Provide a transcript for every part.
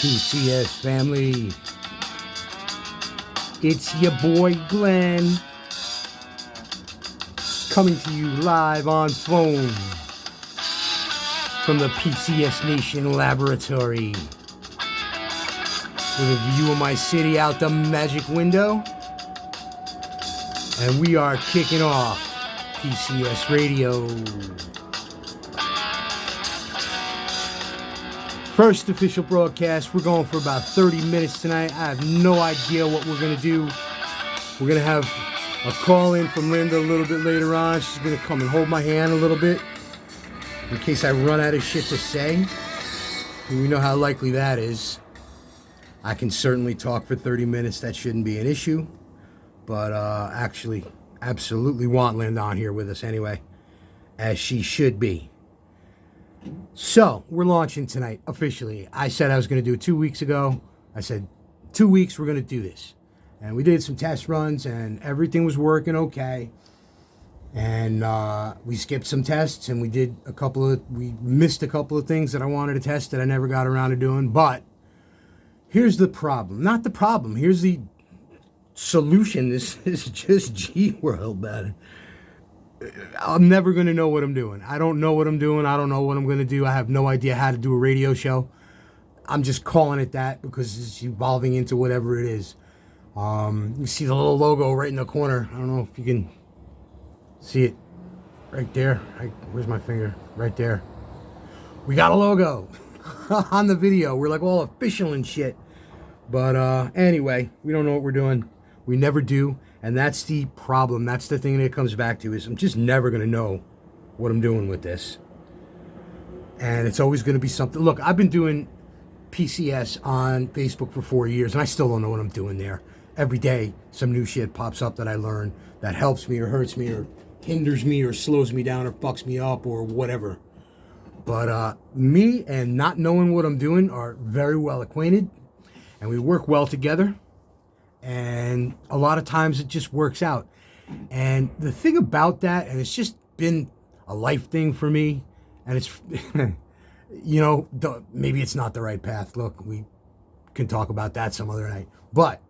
PCS family. It's your boy Glenn coming to you live on phone from the PCS Nation Laboratory with a view of my city out the magic window. And we are kicking off PCS Radio. First official broadcast. We're going for about 30 minutes tonight. I have no idea what we're going to do. We're going to have a call in from Linda a little bit later on. She's going to come and hold my hand a little bit in case I run out of shit to say. And we know how likely that is. I can certainly talk for 30 minutes. That shouldn't be an issue. But actually, absolutely want Linda on here with us anyway, as she should be. So, we're launching tonight, officially. I said I was going to do it 2 weeks ago. I said, 2 weeks, we're going to do this. And we did some test runs, and everything was working okay. And we skipped some tests, and we missed a couple of things that I wanted to test that I never got around to doing. But, here's the problem. Not the problem. Here's the solution. This is just G-World, man. I'm never going to know what I'm doing. I don't know what I'm doing. I don't know what I'm going to do. I have no idea how to do a radio show. I'm just calling it that because it's evolving into whatever it is. You see the little logo right in the corner. I don't know if you can see it right there. Where's my finger? Right there. We got a logo on the video. We're like all official and shit. But anyway, we don't know what we're doing. We never do. And that's the problem. That's the thing that it comes back to is I'm just never going to know what I'm doing with this. And it's always going to be something. Look, I've been doing PCS on Facebook for 4 years, and I still don't know what I'm doing there. Every day, some new shit pops up that I learn that helps me or hurts me or hinders me or slows me down or fucks me up or whatever. But me and not knowing what I'm doing are very well acquainted, and we work well together. And a lot of times it just works out. And the thing about that, and it's just been a life thing for me, and it's, maybe it's not the right path. Look, we can talk about that some other night. But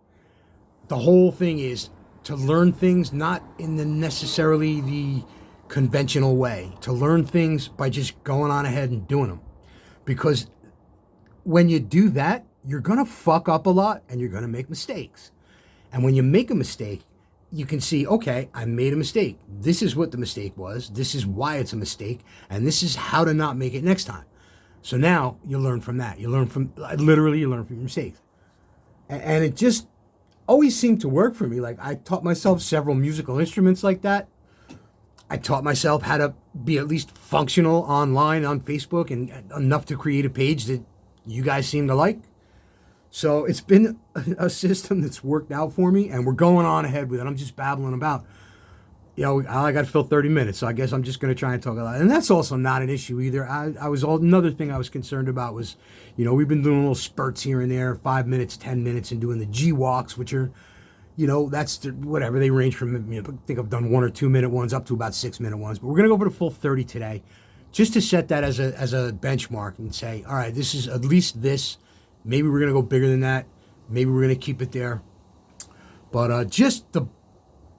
the whole thing is to learn things not in necessarily the conventional way. To learn things by just going on ahead and doing them. Because when you do that, you're going to fuck up a lot and you're going to make mistakes. And when you make a mistake, you can see, okay, I made a mistake. This is what the mistake was. This is why it's a mistake. And this is how to not make it next time. So now you learn from that. You learn from your mistakes. And it just always seemed to work for me. Like I taught myself several musical instruments like that. I taught myself how to be at least functional online on Facebook and enough to create a page that you guys seem to like. So it's been a system that's worked out for me, and we're going on ahead with it. I'm just babbling about, I got to fill 30 minutes, so I guess I'm just going to try and talk a lot. And that's also not an issue either. Another thing I was concerned about was, we've been doing little spurts here and there, 5 minutes, 10 minutes, and doing the G-Walks, which are, whatever. They range from, I think I've done 1 or 2 minute ones up to about 6 minute ones. But we're going to go for the full 30 today, just to set that as a benchmark and say, all right, this is at least this. Maybe we're going to go bigger than that. Maybe we're going to keep it there. But just the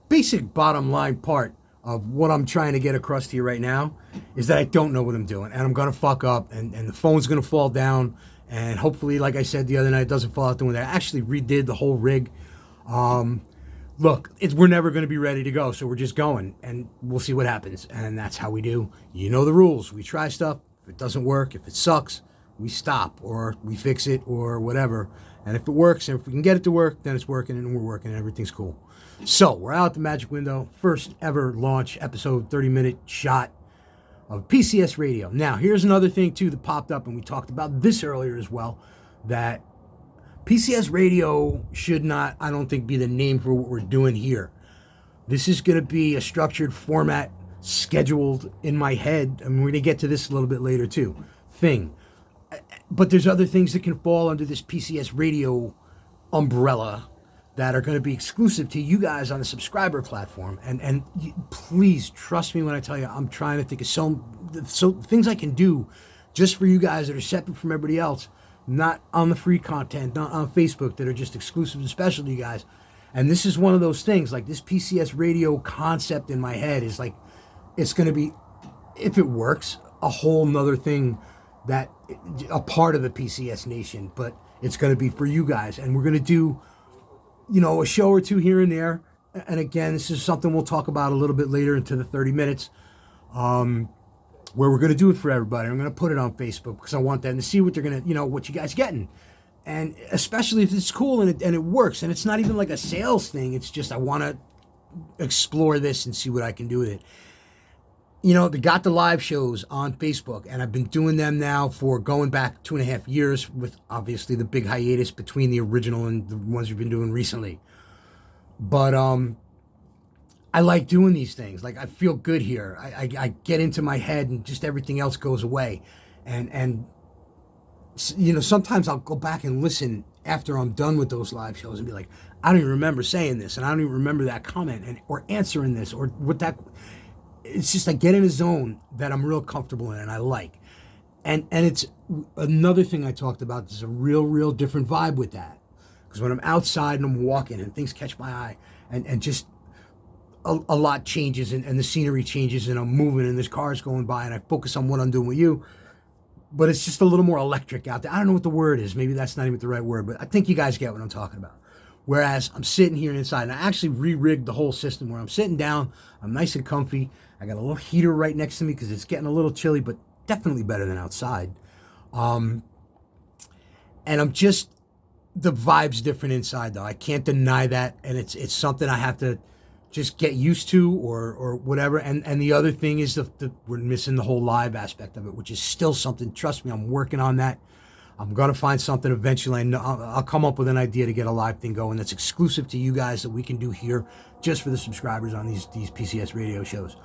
basic bottom line part of what I'm trying to get across to you right now is that I don't know what I'm doing. And I'm going to fuck up. And the phone's going to fall down. And hopefully, like I said the other night, it doesn't fall out the window. I actually redid the whole rig. Look, we're never going to be ready to go. So we're just going. And we'll see what happens. And that's how we do. You know the rules. We try stuff. If it doesn't work, if it sucks, we stop or we fix it or whatever. And if it works and if we can get it to work, then it's working and we're working and everything's cool. So we're out the magic window. First ever launch episode, 30-minute shot of PCS Radio. Now, here's another thing too that popped up, and we talked about this earlier as well, that PCS Radio should not, I don't think, be the name for what we're doing here. This is going to be a structured format scheduled in my head. I mean, we're going to get to this a little bit later too. But there's other things that can fall under this PCS Radio umbrella that are going to be exclusive to you guys on the subscriber platform. And please trust me when I tell you, I'm trying to think of so things I can do just for you guys that are separate from everybody else not on the free content, not on Facebook, that are just exclusive and special to you guys. And this is one of those things, like this PCS radio concept in my head is like, it's going to be, if it works, a whole nother thing, that a part of the PCS nation, but it's going to be for you guys. And we're going to do, a show or two here and there. And again, this is something we'll talk about a little bit later into the 30 minutes, where we're going to do it for everybody. I'm going to put it on Facebook because I want them to see what they're going to, what you guys getting. And especially if it's cool and it works. And it's not even like a sales thing. It's just, I want to explore this and see what I can do with it. They got the live shows on Facebook, and I've been doing them now for going back 2.5 years, with obviously the big hiatus between the original and the ones we've been doing recently. But I like doing these things. Like, I feel good here. I get into my head, and just everything else goes away. And sometimes I'll go back and listen after I'm done with those live shows and be like, I don't even remember saying this, and I don't even remember that comment or answering this or what that. It's just I get in a zone that I'm real comfortable in and I like. And it's another thing I talked about. There's a real different vibe with that. Because when I'm outside and I'm walking and things catch my eye and just a lot changes and the scenery changes and I'm moving and there's cars going by and I focus on what I'm doing with you. But it's just a little more electric out there. I don't know what the word is. Maybe that's not even the right word, but I think you guys get what I'm talking about. Whereas I'm sitting here inside, and I actually re-rigged the whole system where I'm sitting down, I'm nice and comfy. I got a little heater right next to me because it's getting a little chilly, but definitely better than outside. And I'm just, the vibe's different inside though. I can't deny that, and it's something I have to just get used to or whatever. And the other thing is we're missing the whole live aspect of it, which is still something. Trust me, I'm working on that. I'm going to find something eventually. I'll come up with an idea to get a live thing going that's exclusive to you guys that we can do here just for the subscribers on these PCS radio shows.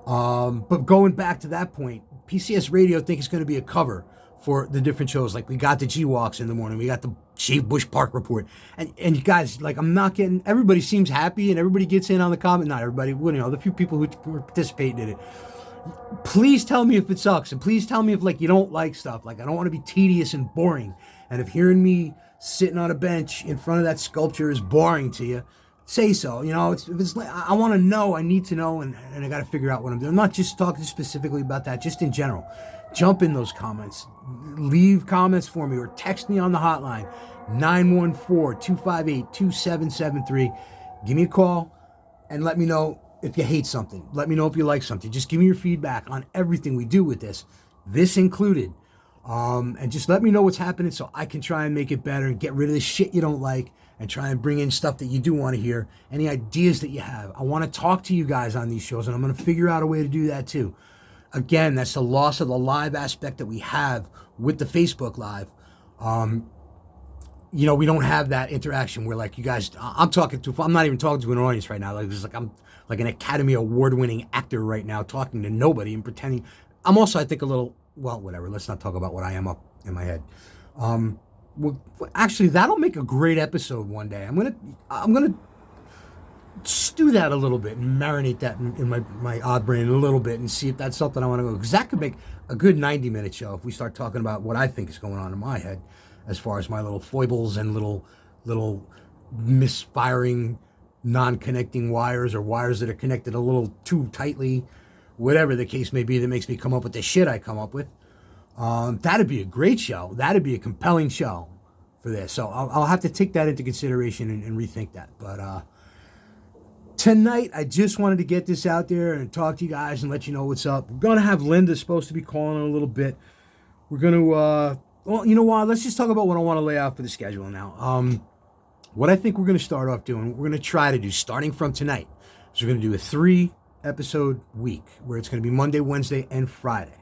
But going back to that point, PCS Radio, I think, is going to be a cover for the different shows. Like, we got the G-Walks in the morning. We got the Shave Bush Park Report. And you guys, like, I'm not getting, everybody seems happy and everybody gets in on the comment. Not everybody, the few people who were participating in it. Please tell me if it sucks, and please tell me if, like, you don't like stuff. Like, I don't want to be tedious and boring. And if hearing me sitting on a bench in front of that sculpture is boring to you, say so. If it's like, I want to know, I need to know, and I got to figure out what I'm doing. I'm not just talking specifically about that, just in general. Jump in those comments. Leave comments for me or text me on the hotline, 914-258-2773. Give me a call and let me know if you hate something. Let me know if you like something. Just give me your feedback on everything we do with this included. And just let me know what's happening so I can try and make it better and get rid of the shit you don't like and try and bring in stuff that you do want to hear, any ideas that you have. I want to talk to you guys on these shows, and I'm going to figure out a way to do that too. Again, that's the loss of the live aspect that we have with the Facebook Live. We don't have that interaction where, like, you guys, I'm not even talking to an audience right now. Like, I'm like an Academy Award-winning actor right now, talking to nobody and pretending. I'm also, I think, a little, well, whatever. Let's not talk about what I am up in my head. Well, actually, that'll make a great episode one day. I'm gonna just do that a little bit and marinate that in my odd brain a little bit and see if that's something I want to go. Because that could make a good 90-minute show if we start talking about what I think is going on in my head, as far as my little foibles and little misfiring, non-connecting wires, or wires that are connected a little too tightly, whatever the case may be, that makes me come up with the shit I come up with. That'd be a great show. That'd be a compelling show for this. So I'll have to take that into consideration and rethink that. But tonight, I just wanted to get this out there and talk to you guys and let you know what's up. We're going to have Linda supposed to be calling in a little bit. We're going to, well, you know what? Let's just talk about what I want to lay out for the schedule now. What I think we're going to start off doing, we're going to try to do starting from tonight. So we're going to do a 3-episode week where it's going to be Monday, Wednesday, and Friday.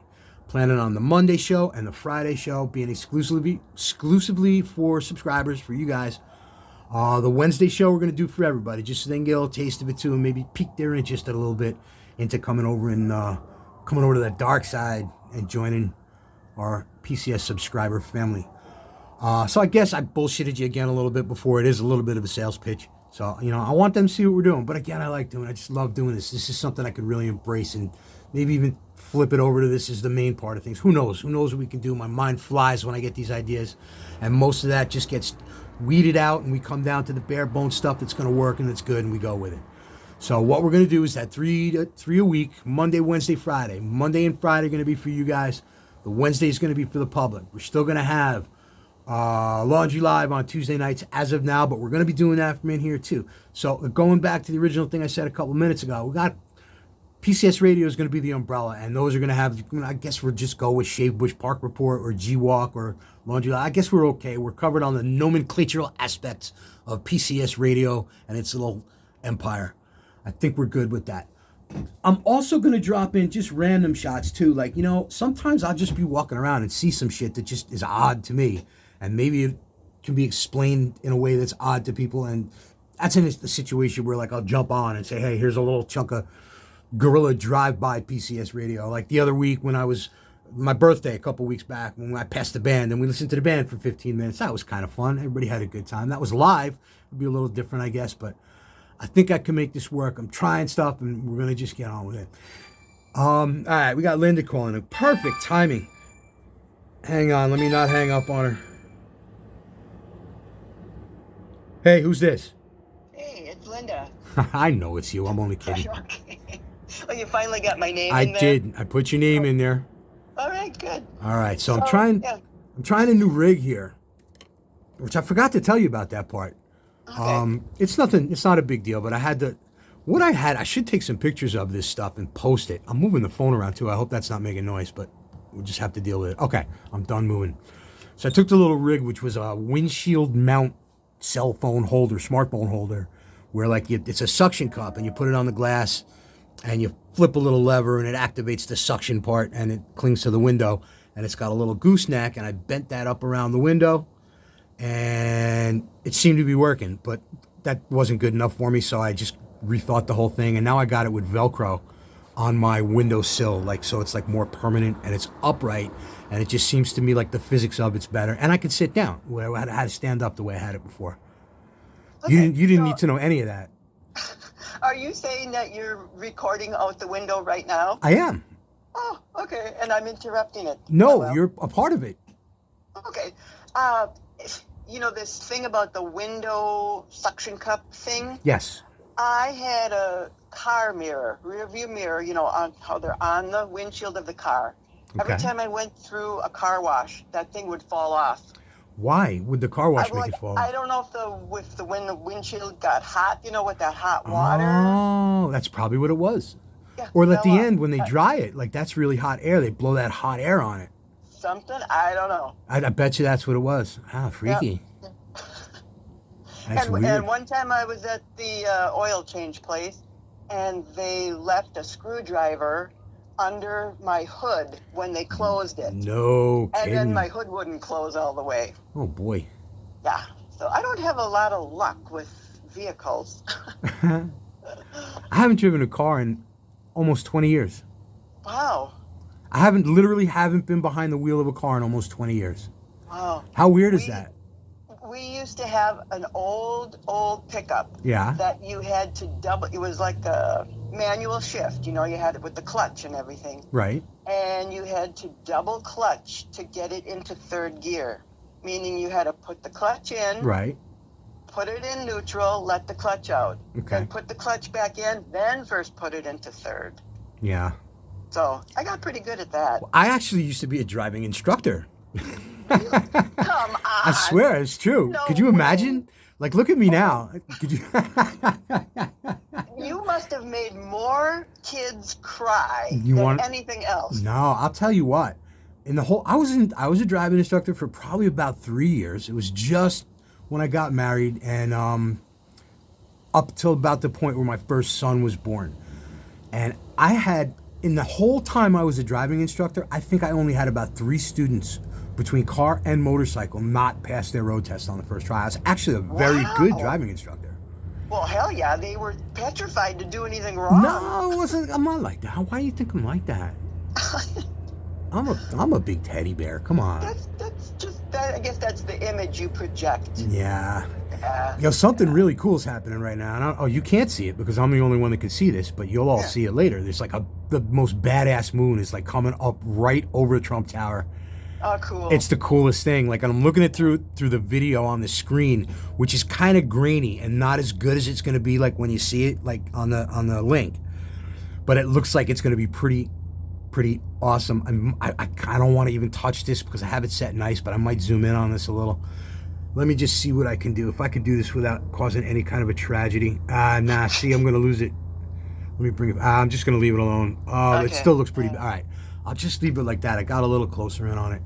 Planning on the Monday show and the Friday show being exclusively for subscribers, for you guys. The Wednesday show we're going to do for everybody, just so they can get a little taste of it too, and maybe pique their interest a little bit into coming over to that dark side and joining our PCS subscriber family. So I guess I bullshitted you again a little bit before. It is a little bit of a sales pitch. So, I want them to see what we're doing. But again, I just love doing this. This is something I could really embrace and maybe even flip it over to this is the main part of things. Who knows? Who knows what we can do? My mind flies when I get these ideas, and most of that just gets weeded out, and we come down to the bare bone stuff that's going to work and that's good, and we go with it. So what we're going to do is that three a week, Monday, Wednesday, Friday. Monday and Friday are going to be for you guys. The Wednesday is going to be for the public. We're still going to have Laundry Live on Tuesday nights as of now, but we're going to be doing that from in here too. So going back to the original thing I said a couple minutes ago, we got PCS Radio is going to be the umbrella, and those are going to have, I guess we'll just go with Shave Bush Park Report or G-Walk or Laundry Live. I guess we're okay. We're covered on the nomenclatural aspects of PCS Radio and its little empire. I think we're good with that. I'm also going to drop in just random shots too. Like, sometimes I'll just be walking around and see some shit that just is odd to me. And maybe it can be explained in a way that's odd to people. And that's in the situation where, like, I'll jump on and say, hey, here's a little chunk of guerrilla drive-by PCS Radio. Like the other week when I was, my birthday a couple weeks back, when I passed the band and we listened to the band for 15 minutes. That was kind of fun. Everybody had a good time. That was live. It'd be a little different, I guess, but I think I can make this work. I'm trying stuff, and we're going to just get on with it. All right, we got Linda calling in. Perfect timing. Hang on, let me not hang up on her. Hey, who's this? Hey, it's Linda. I know it's you. I'm only kidding. Okay. Well, you finally got my name in there? I did. I put your name in there. All right, good. All right, so I'm trying a new rig here, which I forgot to tell you about that part. Okay. It's not a big deal, but I should take some pictures of this stuff and post it. I'm moving the phone around too. I hope that's not making noise, but we'll just have to deal with it. Okay, I'm done moving. So I took the little rig, which was a windshield mount cell phone holder, smartphone holder, where it's a suction cup and you put it on the glass and you flip a little lever and it activates the suction part and it clings to the window, and it's got a little gooseneck, and I bent that up around the window and it seemed to be working, but that wasn't good enough for me, so I just rethought the whole thing, and now I got it with Velcro on my windowsill, so it's more permanent and it's upright, and it just seems to me like the physics of it's better, and I could sit down where I had to stand up the way I had it before. Okay, you didn't need to know any of that. Are you saying that you're recording out the window right now? I am. Oh, okay, and I'm interrupting it. No, you're a part of it. Okay. This thing about the window suction cup thing? Yes. I had a car mirror, rear view mirror, on how they're on the windshield of the car. Okay. Every time I went through a car wash, that thing would fall off. Why would the car wash make it fall off? I don't know when the windshield got hot, with that hot water. Oh, that's probably what it was. Yeah, or at the end when they dry it, that's really hot air. They blow that hot air on it. Something? I don't know. I bet you that's what it was. Ah, freaky. Yep. That's weird. And one time I was at the oil change place, and they left a screwdriver under my hood when they closed it. No kidding. And then my hood wouldn't close all the way. Oh, boy. Yeah. So I don't have a lot of luck with vehicles. I haven't driven a car in almost 20 years. Wow. I haven't been behind the wheel of a car in almost 20 years. Wow. How weird is that? We used to have an old pickup. Yeah. That you had to double. It was like a manual shift. You had it with the clutch and everything. Right. And you had to double clutch to get it into third gear, meaning you had to put the clutch in. Right. Put it in neutral, let the clutch out. Okay. Then put the clutch back in, then first put it into third. Yeah. So I got pretty good at that. Well, I actually used to be a driving instructor. Come on. I swear, it's true. No Could you imagine? Like, look at me now. Could you? You must have made more kids cry than anything else. No, I'll tell you what. I was a driving instructor for probably about 3 years. It was just when I got married and up till about the point where my first son was born. And I had, in the whole time I was a driving instructor, I think I only had about 3 students between car and motorcycle not pass their road test on the first try. I was actually a very good driving instructor. Well, hell yeah, they were petrified to do anything wrong. No, it wasn't. I'm not like that. Why do you think I'm like that? I'm a big teddy bear. Come on. That's just that. I guess that's the image you project. Yeah. Yo, something really cool is happening right now. And you can't see it because I'm the only one that can see this, but you'll all see it later. There's like the most badass moon is like coming up right over the Trump Tower. Oh, cool. It's the coolest thing. Like, I'm looking at through the video on the screen, which is kind of grainy and not as good as it's going to be like when you see it like on the link. But it looks like it's going to be pretty awesome. I don't want to even touch this because I have it set nice, but I might zoom in on this a little. Let me just see what I can do. If I can do this without causing any kind of a tragedy. Nah, see, I'm going to lose it. Let me bring it. I'm just going to leave it alone. Okay. It still looks pretty. All right. I'll just leave it like that. I got a little closer in on it.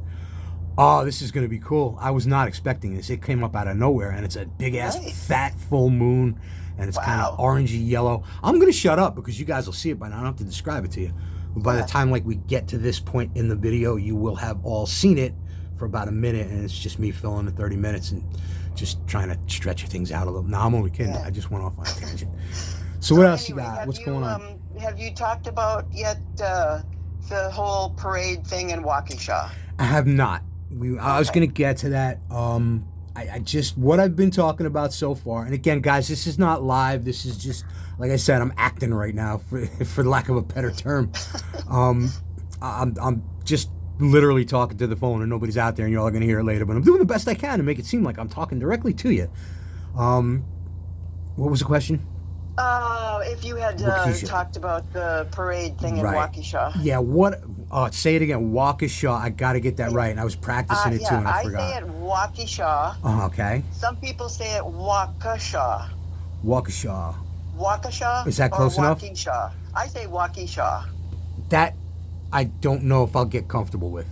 Oh, this is going to be cool. I was not expecting this. It came up out of nowhere, and it's a big-ass, fat, full moon, and it's kind of orangey yellow. I'm going to shut up because you guys will see it by now. I don't have to describe it to you. By the time like we get to this point in the video, you will have all seen it for about a minute, and it's just me filling the 30 minutes and just trying to stretch things out a little. No, I'm only kidding. I just went off on a tangent. So what else you got? What's going on? Have you talked about yet the whole parade thing in Waukesha? I have not. I was going to get to that. I just, what I've been talking about so far, and again, guys, this is not live. This is just, like I said, I'm acting right now, for lack of a better term. I'm just literally talking to the phone, and nobody's out there, and you're all going to hear it later. But I'm doing the best I can to make it seem like I'm talking directly to you. What was the question? If you had talked about the parade thing in Waukesha. Yeah, say it again. Waukesha. I got to get that right. And I was practicing it too, and I forgot. I say it Waukesha. Okay. Some people say it Waukesha. Waukesha. Waukesha? Is that close enough? Waukesha. I say Waukesha. That I don't know if I'll get comfortable with,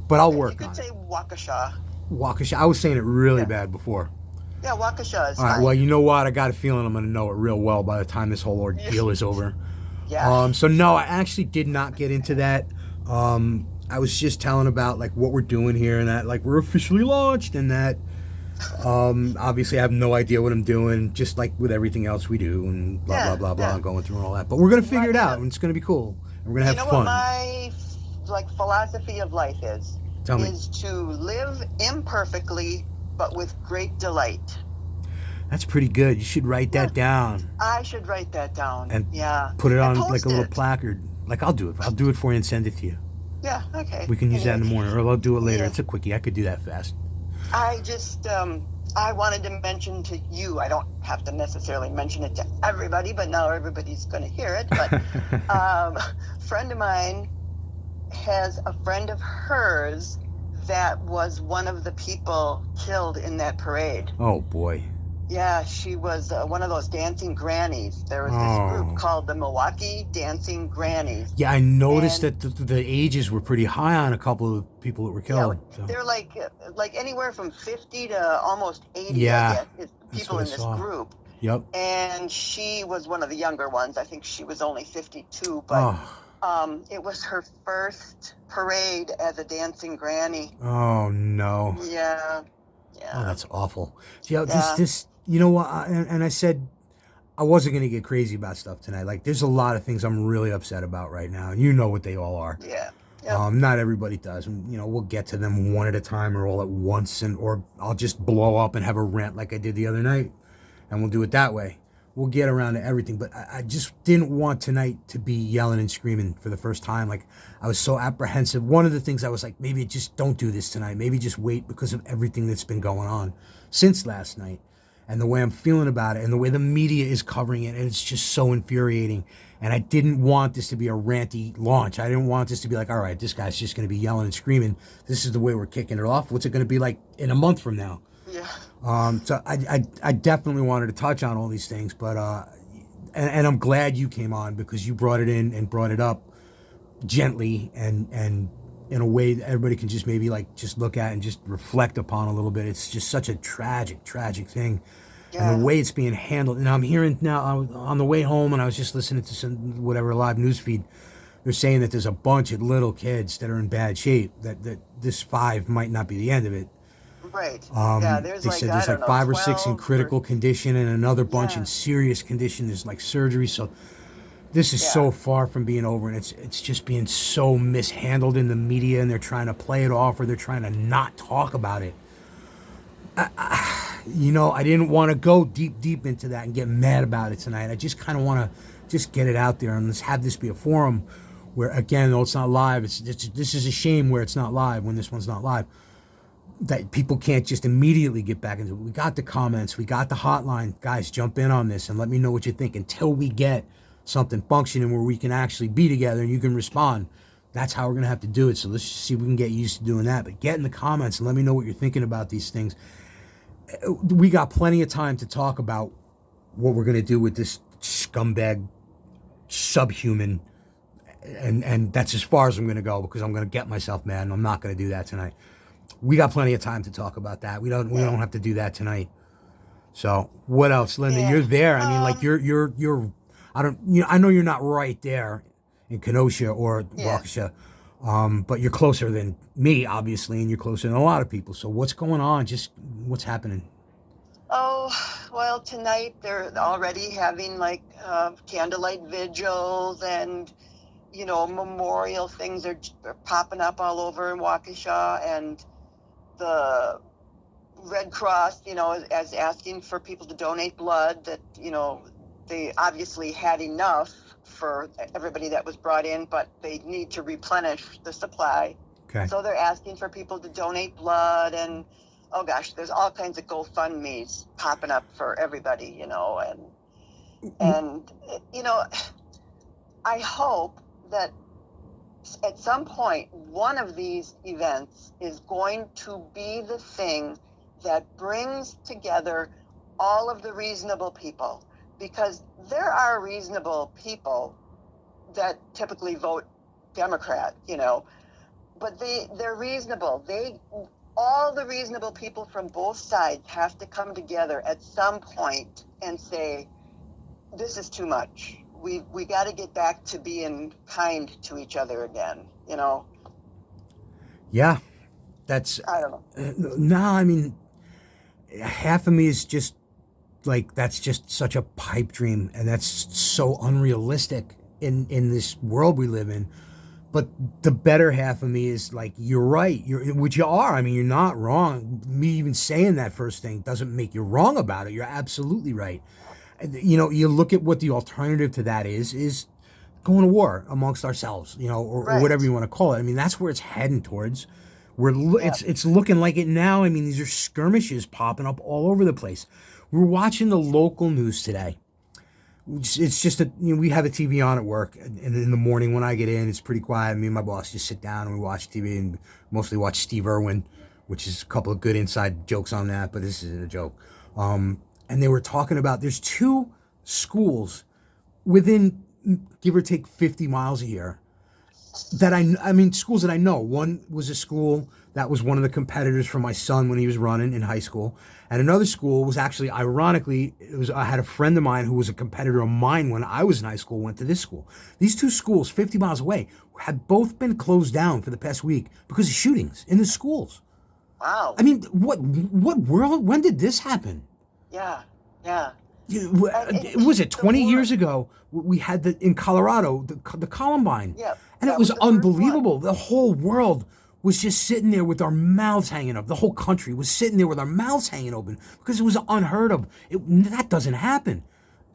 but I'll work on it. You could say Waukesha. Waukesha. I was saying it really bad before. Yeah, Waukesha is All right, fine. well, you know what? I got a feeling I'm going to know it real well by the time this whole ordeal is over. Yeah. So, no, I actually did not get into that. I was just telling about, like, what we're doing here and that, like, we're officially launched and that, obviously I have no idea what I'm doing, just like with everything else we do and blah, blah, blah, and going through and all that. But we're going to figure it out, and it's going to be cool. And we're going to have fun. You know what my, philosophy of life is? Tell me. Is to live imperfectly, but with great delight. That's pretty good. You should write that down. I should write that down. And put it on like a little placard. Like, I'll do it. I'll do it for you and send it to you. Yeah, okay. We can use that in the morning, or I'll do it later. It's a quickie. I could do that fast. I just, I wanted to mention to you, I don't have to necessarily mention it to everybody, but now everybody's going to hear it. But a friend of mine has a friend of hers that was one of the people killed in that parade. Oh, boy. Yeah, she was one of those dancing grannies. There was this group called the Milwaukee Dancing Grannies. Yeah, I noticed that the ages were pretty high on a couple of people that were killed. Yeah, they're like anywhere from 50 to almost 80, I guess, people in this group. Yep. And she was one of the younger ones. I think she was only 52, but it was her first parade as a dancing granny. Oh, no. Yeah. Oh, that's awful. Yeah, this you know what, and I said I wasn't going to get crazy about stuff tonight. Like, there's a lot of things I'm really upset about right now, and you know what they all are. Yeah. Yep. Not everybody does. And, we'll get to them one at a time or all at once, or I'll just blow up and have a rant like I did the other night, and we'll do it that way. We'll get around to everything, but I just didn't want tonight to be yelling and screaming for the first time. Like, I was so apprehensive. One of the things I was like, maybe just don't do this tonight. Maybe just wait because of everything that's been going on since last night and the way I'm feeling about it and the way the media is covering it. And it's just so infuriating. And I didn't want this to be a ranty launch. I didn't want this to be like, all right, this guy's just going to be yelling and screaming. This is the way we're kicking it off. What's it going to be like in a month from now? Yeah. So I definitely wanted to touch on all these things, but and I'm glad you came on because you brought it in and brought it up gently and in a way that everybody can just maybe like just look at and just reflect upon a little bit. It's just such a tragic thing. Yeah. And the way it's being handled. And I'm hearing now on the way home, and I was just listening to some whatever live news feed. They're saying that there's a bunch of little kids that are in bad shape. That this 5 might not be the end of it. Right. They said there's like 5 or 6 in critical condition and another bunch in serious condition. There's like surgery. So this is so far from being over, and it's just being so mishandled in the media, and they're trying to play it off or they're trying to not talk about it. I didn't want to go deep into that and get mad about it tonight. I just kind of want to just get it out there and let's have this be a forum where, again, though it's not live, this is a shame where it's not live, when this one's not live, that people can't just immediately get back into it. We got the comments, we got the hotline. Guys, jump in on this and let me know what you think until we get something functioning where we can actually be together and you can respond. That's how we're going to have to do it. So let's just see if we can get used to doing that. But get in the comments and let me know what you're thinking about these things. We got plenty of time to talk about what we're going to do with this scumbag subhuman. And that's as far as I'm going to go, because I'm going to get myself mad and I'm not going to do that tonight. We got plenty of time to talk about that. We don't have to do that tonight. So what else, Linda? You're there. I mean, like you're I know you're not right there in Kenosha or Waukesha, but you're closer than me, obviously, and you're closer than a lot of people. So what's going on? Just what's happening? Oh, well, tonight they're already having like candlelight vigils and, memorial things are popping up all over in Waukesha, and the Red Cross, as asking for people to donate blood, that, they obviously had enough for everybody that was brought in, but they need to replenish the supply. Okay. So they're asking for people to donate blood, and oh gosh, there's all kinds of GoFundMes popping up for everybody, and I hope that at some point one of these events is going to be the thing that brings together all of the reasonable people, because there are reasonable people that typically vote Democrat, but they're reasonable. All the reasonable people from both sides have to come together at some point and say, this is too much. We got to get back to being kind to each other again, Yeah, that's... I don't know. No, I mean, half of me is just like, that's just such a pipe dream, and that's so unrealistic in this world we live in. But the better half of me is like, you're right, which you are. I mean, you're not wrong. Me even saying that first thing doesn't make you wrong about it. You're absolutely right. You look at what the alternative to that is going to war amongst ourselves, or whatever you want to call it. I mean, that's where it's heading towards. It's looking like it now. I mean, these are skirmishes popping up all over the place. We're watching the local news today. It's just we have a TV on at work, and in the morning when I get in, it's pretty quiet. Me and my boss just sit down and we watch TV, and mostly watch Steve Irwin, which is a couple of good inside jokes on that, but this isn't a joke. And they were talking about, there's 2 schools within, give or take, 50 miles a year that I mean, schools that I know. One was a school that was one of the competitors for my son when he was running in high school. And another school was actually, ironically, I had a friend of mine who was a competitor of mine when I was in high school, went to this school. These 2 schools, 50 miles away, had both been closed down for the past week because of shootings in the schools. Wow. I mean, what world, when did this happen? Yeah. Was it 20 years ago? We had in Colorado, the Columbine. Yeah. And it was unbelievable. The whole world was just sitting there with our mouths hanging up. The whole country was sitting there with our mouths hanging open because it was unheard of. That doesn't happen.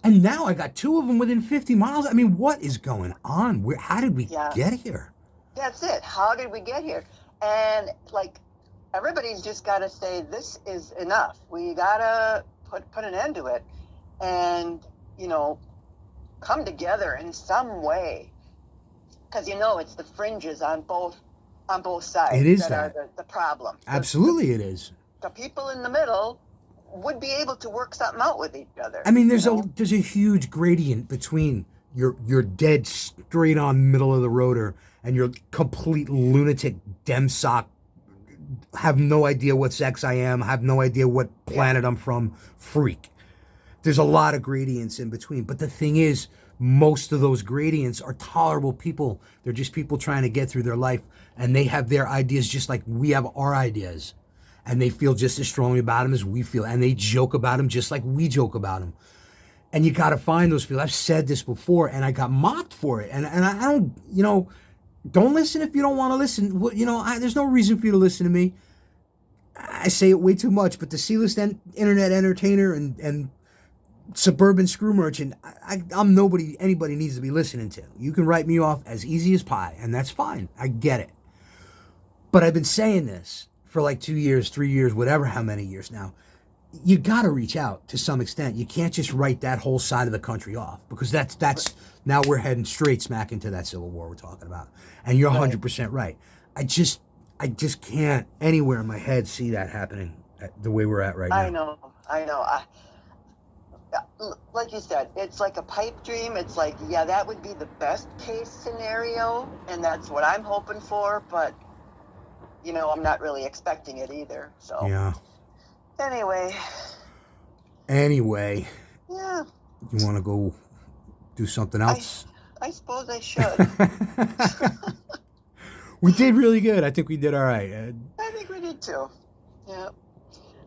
And now I got 2 of them within 50 miles. I mean, what is going on? How did we get here? That's it. How did we get here? And like, everybody's just got to say, this is enough. We got to put an end to it, and come together in some way, because it's the fringes on both sides it is that are the problem. Absolutely, it is. The people in the middle would be able to work something out with each other. I mean, there's a huge gradient between your dead straight on middle of the roader and your complete lunatic dem sock, have no idea what sex I am, have no idea what planet I'm from, freak. There's a lot of gradients in between. But the thing is, most of those gradients are tolerable people. They're just people trying to get through their life, and they have their ideas just like we have our ideas. And they feel just as strongly about them as we feel. And they joke about them just like we joke about them. And you got to find those people. I've said this before, and I got mocked for it. And I don't, don't listen if you don't want to listen. There's no reason for you to listen to me. I say it way too much, but the C-list internet entertainer and suburban screw merchant, I'm nobody anybody needs to be listening to. You can write me off as easy as pie, and that's fine. I get it. But I've been saying this for like 2 years, 3 years, whatever, how many years now. You got to reach out to some extent. You can't just write that whole side of the country off, because that's now we're heading straight smack into that civil war we're talking about. And you're 100% right. I just can't anywhere in my head see that happening the way we're at right now. I know. Like you said, it's like a pipe dream. It's like, yeah, that would be the best case scenario, and that's what I'm hoping for, but, I'm not really expecting it either. So, yeah. Anyway. Yeah. You want to go do something else? I suppose I should. We did really good. I think we did all right. I think we did too. Yeah.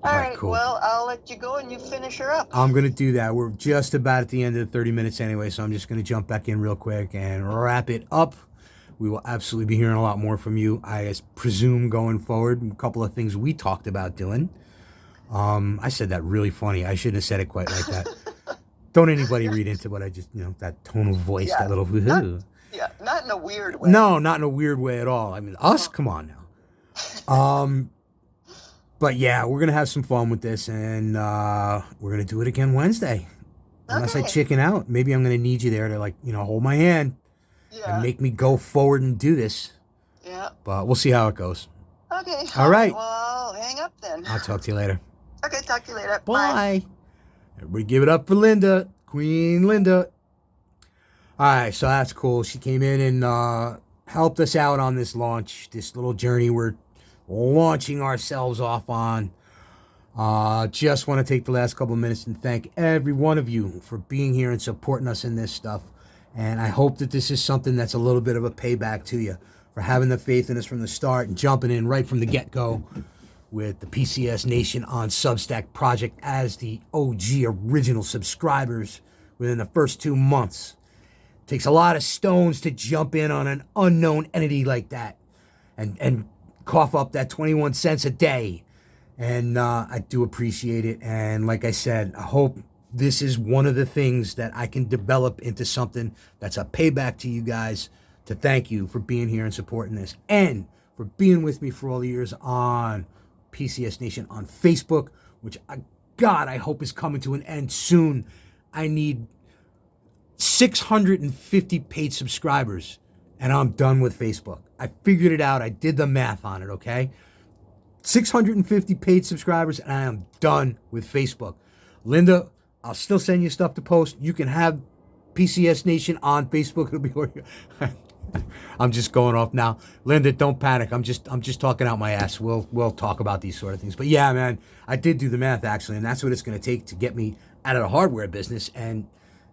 All right, cool. Well, I'll let you go and you finish her up. I'm going to do that. We're just about at the end of the 30 minutes anyway, so I'm just going to jump back in real quick and wrap it up. We will absolutely be hearing a lot more from you, I presume, going forward. A couple of things we talked about doing. I said that really funny. I shouldn't have said it quite like that. Don't anybody read into what I just, that tone of voice, that little woohoo. Not in a weird way. No, not in a weird way at all. I mean, us, come on now. But yeah, we're going to have some fun with this, and we're going to do it again Wednesday. Unless I chicken out. Maybe I'm going to need you there to, hold my hand and make me go forward and do this. Yeah. But we'll see how it goes. Okay. All right. Well, I'll hang up then. I'll talk to you later. Okay, talk to you later. Bye. Everybody give it up for Linda. Queen Linda. All right, so that's cool. She came in and helped us out on this launch, this little journey we're launching ourselves off on. Just want to take the last couple of minutes and thank every one of you for being here and supporting us in this stuff. And I hope that this is something that's a little bit of a payback to you for having the faith in us from the start and jumping in right from the get-go with the PCS Nation on Substack project as the OG original subscribers within the first 2 months. Takes a lot of stones to jump in on an unknown entity like that and cough up that 21 cents a day. And I do appreciate it. And like I said, I hope this is one of the things that I can develop into something that's a payback to you guys, to thank you for being here and supporting this, and for being with me for all the years on PCS Nation on Facebook, which I hope is coming to an end soon. I need 650 paid subscribers, and I'm done with Facebook. I figured it out. I did the math on it, okay? 650 paid subscribers, and I am done with Facebook. Linda, I'll still send you stuff to post. You can have PCS Nation on Facebook. It'll be I'm just going off now. Linda, don't panic. I'm just talking out my ass. We'll talk about these sort of things. But yeah, man, I did do the math actually, and that's what it's going to take to get me out of the hardware business. And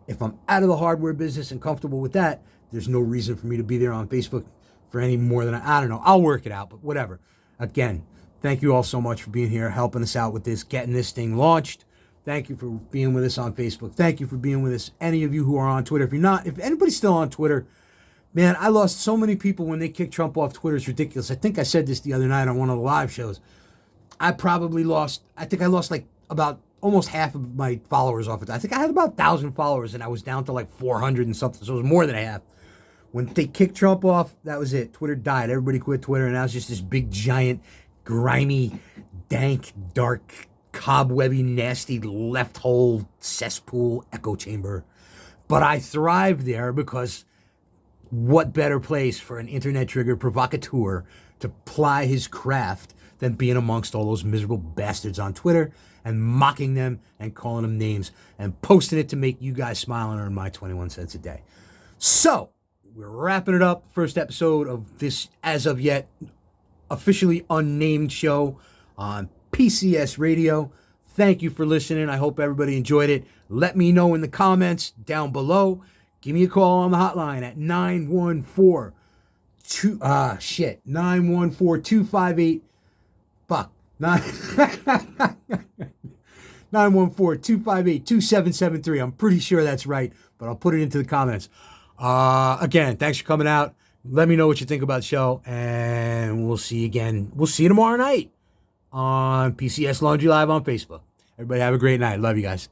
if I'm out of the hardware business and comfortable with that, there's no reason for me to be there on Facebook for any more than I don't know. I'll work it out, but whatever. Again, thank you all so much for being here, helping us out with this, getting this thing launched. Thank you for being with us on Facebook. Thank you for being with us, any of you who are on Twitter. If anybody's still on Twitter, man, I lost so many people when they kicked Trump off Twitter. It's ridiculous. I think I said this the other night on one of the live shows. I lost like about almost half of my followers off it. I think I had about 1,000 followers, and I was down to like 400 and something, so it was more than half. When they kicked Trump off, that was it. Twitter died. Everybody quit Twitter, and now it's just this big, giant, grimy, dank, dark, cobwebby, nasty, left hole, cesspool, echo chamber. But I thrived there because what better place for an internet trigger provocateur to ply his craft than being amongst all those miserable bastards on Twitter and mocking them and calling them names and posting it to make you guys smile and earn my 21 cents a day. So, we're wrapping it up. First episode of this, as of yet, officially unnamed show on PCS Radio. Thank you for listening. I hope everybody enjoyed it. Let me know in the comments down below. Give me a call on the hotline at 914-258 914-258-2773. I'm pretty sure that's right, but I'll put it into the comments. Again, thanks for coming out. Let me know what you think about the show, and we'll see you again. We'll see you tomorrow night on PCS Laundry Live on Facebook. Everybody have a great night. Love you guys.